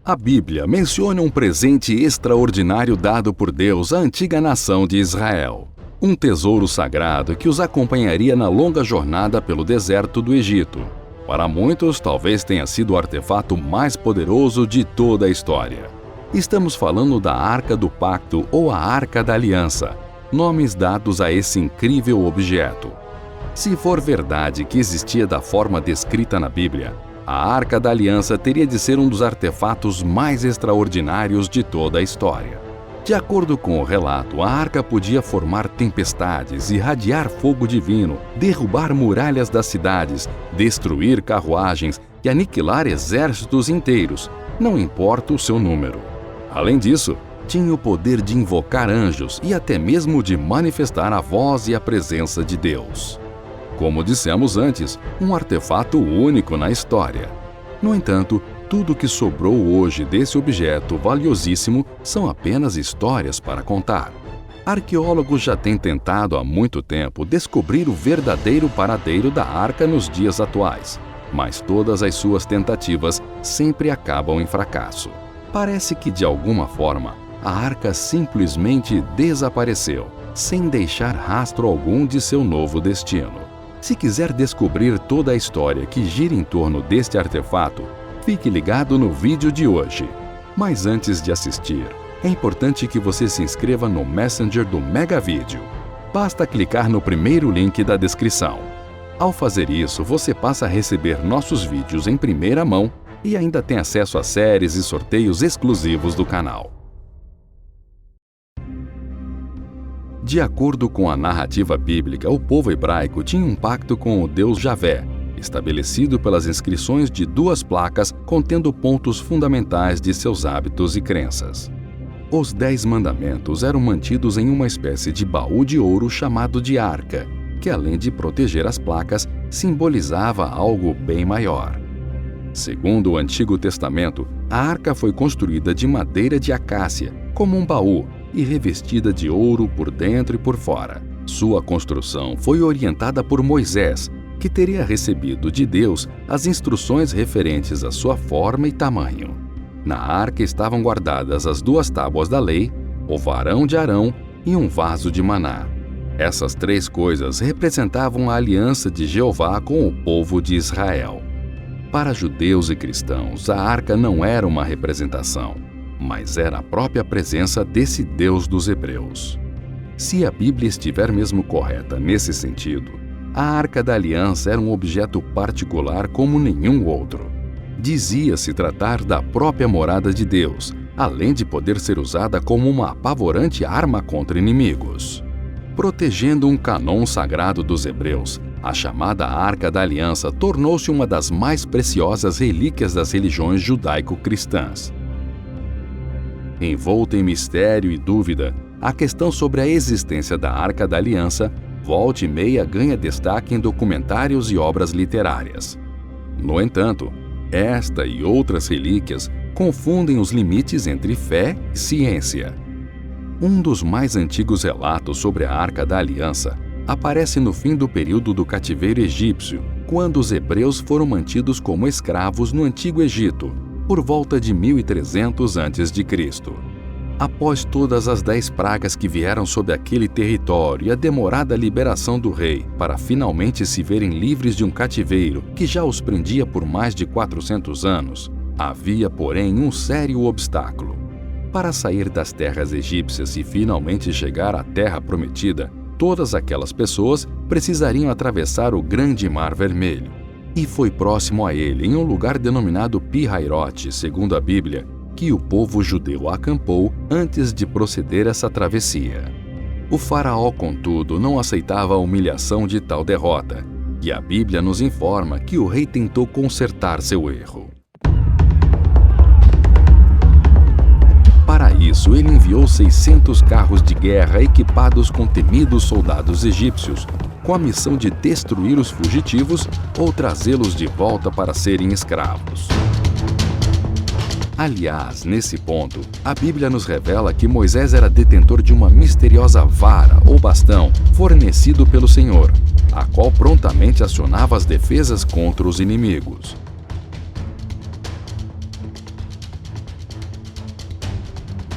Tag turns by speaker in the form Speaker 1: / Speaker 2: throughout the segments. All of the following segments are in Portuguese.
Speaker 1: A Bíblia menciona um presente extraordinário dado por Deus à antiga nação de Israel. Um tesouro sagrado que os acompanharia na longa jornada pelo deserto do Egito. Para muitos, talvez tenha sido o artefato mais poderoso de toda a história. Estamos falando da Arca do Pacto ou a Arca da Aliança, nomes dados a esse incrível objeto. Se for verdade que existia da forma descrita na Bíblia, a Arca da Aliança teria de ser um dos artefatos mais extraordinários de toda a história. De acordo com o relato, a arca podia formar tempestades, irradiar fogo divino, derrubar muralhas das cidades, destruir carruagens e aniquilar exércitos inteiros, não importa o seu número. Além disso, tinha o poder de invocar anjos e até mesmo de manifestar a voz e a presença de Deus. Como dissemos antes, um artefato único na história. No entanto, tudo que sobrou hoje desse objeto valiosíssimo são apenas histórias para contar. Arqueólogos já têm tentado há muito tempo descobrir o verdadeiro paradeiro da arca nos dias atuais, mas todas as suas tentativas sempre acabam em fracasso. Parece que, de alguma forma, a arca simplesmente desapareceu, sem deixar rastro algum de seu novo destino. Se quiser descobrir toda a história que gira em torno deste artefato, fique ligado no vídeo de hoje. Mas antes de assistir, é importante que você se inscreva no Messenger do Megavídeo. Basta clicar no primeiro link da descrição. Ao fazer isso, você passa a receber nossos vídeos em primeira mão e ainda tem acesso a séries e sorteios exclusivos do canal. De acordo com a narrativa bíblica, o povo hebraico tinha um pacto com o Deus Javé, estabelecido pelas inscrições de 2 placas contendo pontos fundamentais de seus hábitos e crenças. Os 10 mandamentos eram mantidos em uma espécie de baú de ouro chamado de arca, que além de proteger as placas, simbolizava algo bem maior. Segundo o Antigo Testamento, a arca foi construída de madeira de acácia, como um baú, e revestida de ouro por dentro e por fora. Sua construção foi orientada por Moisés, que teria recebido de Deus as instruções referentes à sua forma e tamanho. Na arca estavam guardadas as 2 tábuas da lei, o varão de Arão e um vaso de maná. Essas 3 coisas representavam a aliança de Jeová com o povo de Israel. Para judeus e cristãos, a arca não era uma representação, mas era a própria presença desse Deus dos Hebreus. Se a Bíblia estiver mesmo correta nesse sentido, a Arca da Aliança era um objeto particular como nenhum outro. Dizia-se tratar da própria morada de Deus, além de poder ser usada como uma apavorante arma contra inimigos. Protegendo um cânon sagrado dos hebreus, a chamada Arca da Aliança tornou-se uma das mais preciosas relíquias das religiões judaico-cristãs. Envolta em mistério e dúvida, a questão sobre a existência da Arca da Aliança volta e meia ganha destaque em documentários e obras literárias. No entanto, esta e outras relíquias confundem os limites entre fé e ciência. Um dos mais antigos relatos sobre a Arca da Aliança aparece no fim do período do cativeiro egípcio, quando os hebreus foram mantidos como escravos no Antigo Egito, por volta de 1300 a.C. Após todas as 10 pragas que vieram sobre aquele território e a demorada liberação do rei, para finalmente se verem livres de um cativeiro que já os prendia por mais de 400 anos, havia, porém, um sério obstáculo. Para sair das terras egípcias e finalmente chegar à Terra Prometida, todas aquelas pessoas precisariam atravessar o Grande Mar Vermelho. E foi próximo a ele, em um lugar denominado Pi-Hairote, segundo a Bíblia, que o povo judeu acampou antes de proceder essa travessia. O faraó, contudo, não aceitava a humilhação de tal derrota, e a Bíblia nos informa que o rei tentou consertar seu erro. Para isso, ele enviou 600 carros de guerra equipados com temidos soldados egípcios, com a missão de destruir os fugitivos ou trazê-los de volta para serem escravos. Aliás, nesse ponto, a Bíblia nos revela que Moisés era detentor de uma misteriosa vara ou bastão fornecido pelo Senhor, a qual prontamente acionava as defesas contra os inimigos.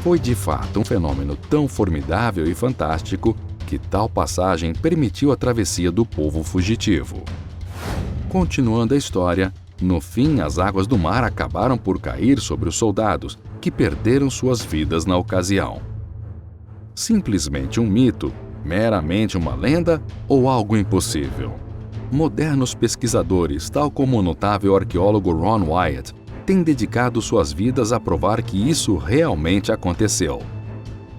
Speaker 1: Foi de fato um fenômeno tão formidável e fantástico que tal passagem permitiu a travessia do povo fugitivo. Continuando a história, no fim as águas do mar acabaram por cair sobre os soldados, que perderam suas vidas na ocasião. Simplesmente um mito, meramente uma lenda ou algo impossível? Modernos pesquisadores, tal como o notável arqueólogo Ron Wyatt, têm dedicado suas vidas a provar que isso realmente aconteceu.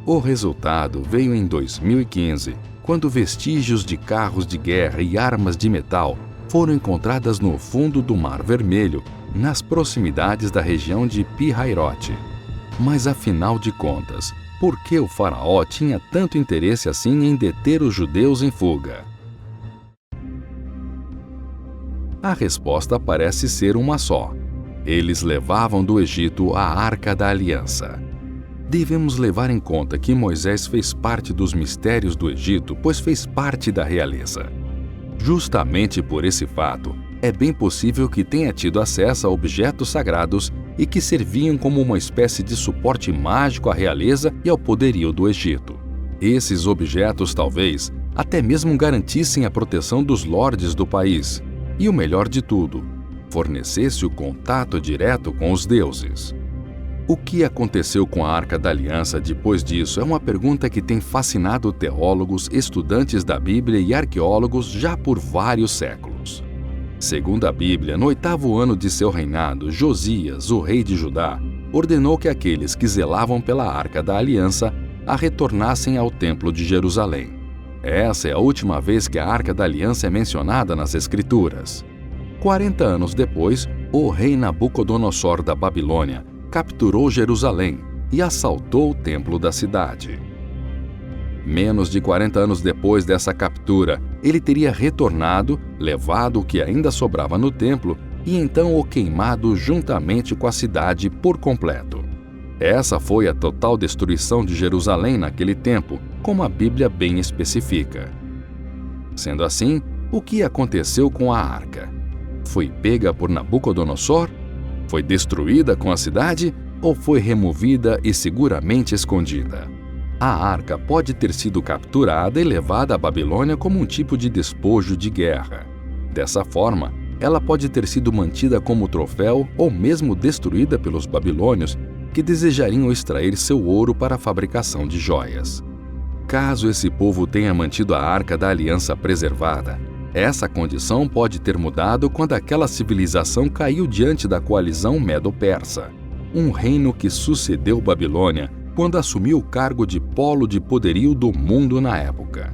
Speaker 1: O resultado veio em 2015, quando vestígios de carros de guerra e armas de metal foram encontradas no fundo do Mar Vermelho, nas proximidades da região de Pi-Hairote. Mas afinal de contas, por que o faraó tinha tanto interesse assim em deter os judeus em fuga? A resposta parece ser uma só. Eles levavam do Egito a Arca da Aliança. Devemos levar em conta que Moisés fez parte dos mistérios do Egito, pois fez parte da realeza. Justamente por esse fato, é bem possível que tenha tido acesso a objetos sagrados e que serviam como uma espécie de suporte mágico à realeza e ao poderio do Egito. Esses objetos talvez até mesmo garantissem a proteção dos lordes do país e, o melhor de tudo, fornecesse o contato direto com os deuses. O que aconteceu com a Arca da Aliança depois disso é uma pergunta que tem fascinado teólogos, estudantes da Bíblia e arqueólogos já por vários séculos. Segundo a Bíblia, no 8º ano de seu reinado, Josias, o rei de Judá, ordenou que aqueles que zelavam pela Arca da Aliança a retornassem ao Templo de Jerusalém. Essa é a última vez que a Arca da Aliança é mencionada nas Escrituras. 40 anos depois, o rei Nabucodonosor da Babilônia capturou Jerusalém e assaltou o templo da cidade. Menos de 40 anos depois dessa captura, ele teria retornado, levado o que ainda sobrava no templo e então o queimado juntamente com a cidade por completo. Essa foi a total destruição de Jerusalém naquele tempo, como a Bíblia bem especifica. Sendo assim, o que aconteceu com a arca? Foi pega por Nabucodonosor? Foi destruída com a cidade ou foi removida e seguramente escondida? A arca pode ter sido capturada e levada à Babilônia como um tipo de despojo de guerra. Dessa forma, ela pode ter sido mantida como troféu ou mesmo destruída pelos babilônios que desejariam extrair seu ouro para a fabricação de joias. Caso esse povo tenha mantido a Arca da Aliança preservada, essa condição pode ter mudado quando aquela civilização caiu diante da coalizão Medo-Persa, um reino que sucedeu Babilônia quando assumiu o cargo de polo de poderio do mundo na época.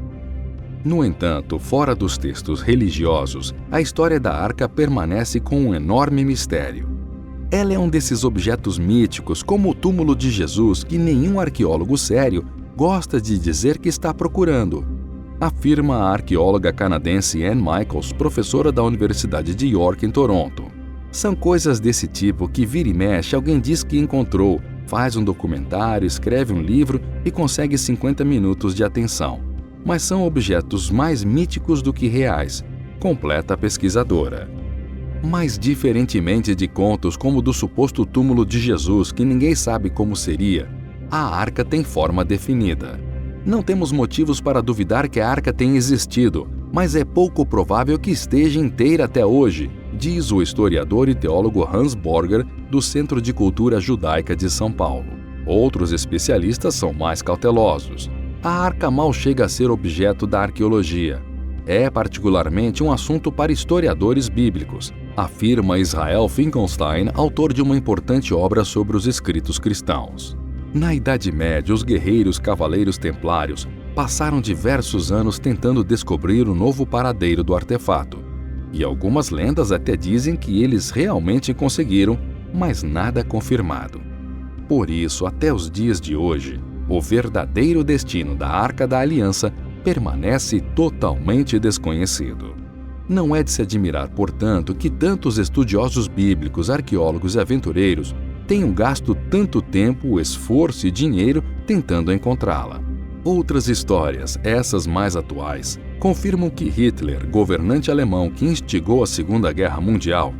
Speaker 1: No entanto, fora dos textos religiosos, a história da arca permanece com um enorme mistério. Ela é um desses objetos míticos, como o túmulo de Jesus, que nenhum arqueólogo sério gosta de dizer que está procurando, afirma a arqueóloga canadense Anne Michaels, professora da Universidade de York, em Toronto. São coisas desse tipo que vira e mexe alguém diz que encontrou, faz um documentário, escreve um livro e consegue 50 minutos de atenção. Mas são objetos mais míticos do que reais, completa a pesquisadora. Mas diferentemente de contos como o do suposto túmulo de Jesus, que ninguém sabe como seria, a arca tem forma definida. Não temos motivos para duvidar que a arca tenha existido, mas é pouco provável que esteja inteira até hoje, diz o historiador e teólogo Hans Borger, do Centro de Cultura Judaica de São Paulo. Outros especialistas são mais cautelosos. A arca mal chega a ser objeto da arqueologia. É particularmente um assunto para historiadores bíblicos, afirma Israel Finkelstein, autor de uma importante obra sobre os escritos cristãos. Na Idade Média, os guerreiros cavaleiros templários passaram diversos anos tentando descobrir o novo paradeiro do artefato. E algumas lendas até dizem que eles realmente conseguiram, mas nada confirmado. Por isso, até os dias de hoje, o verdadeiro destino da Arca da Aliança permanece totalmente desconhecido. Não é de se admirar, portanto, que tantos estudiosos bíblicos, arqueólogos e aventureiros tenham gasto tanto tempo, esforço e dinheiro tentando encontrá-la. Outras histórias, essas mais atuais, confirmam que Hitler, governante alemão que instigou a Segunda Guerra Mundial,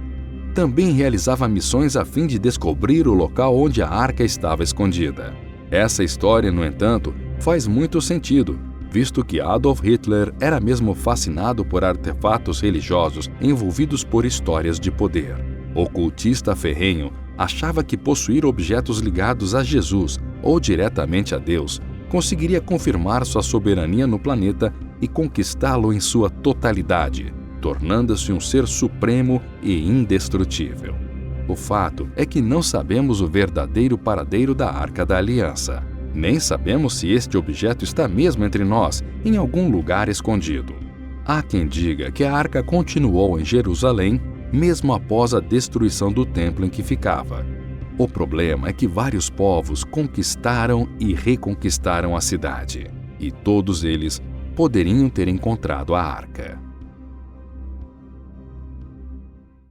Speaker 1: também realizava missões a fim de descobrir o local onde a arca estava escondida. Essa história, no entanto, faz muito sentido, visto que Adolf Hitler era mesmo fascinado por artefatos religiosos envolvidos por histórias de poder. O cultista ferrenho achava que possuir objetos ligados a Jesus ou diretamente a Deus conseguiria confirmar sua soberania no planeta e conquistá-lo em sua totalidade, tornando-se um ser supremo e indestrutível. O fato é que não sabemos o verdadeiro paradeiro da Arca da Aliança. Nem sabemos se este objeto está mesmo entre nós, em algum lugar escondido. Há quem diga que a arca continuou em Jerusalém, mesmo após a destruição do templo em que ficava. O problema é que vários povos conquistaram e reconquistaram a cidade, e todos eles poderiam ter encontrado a arca.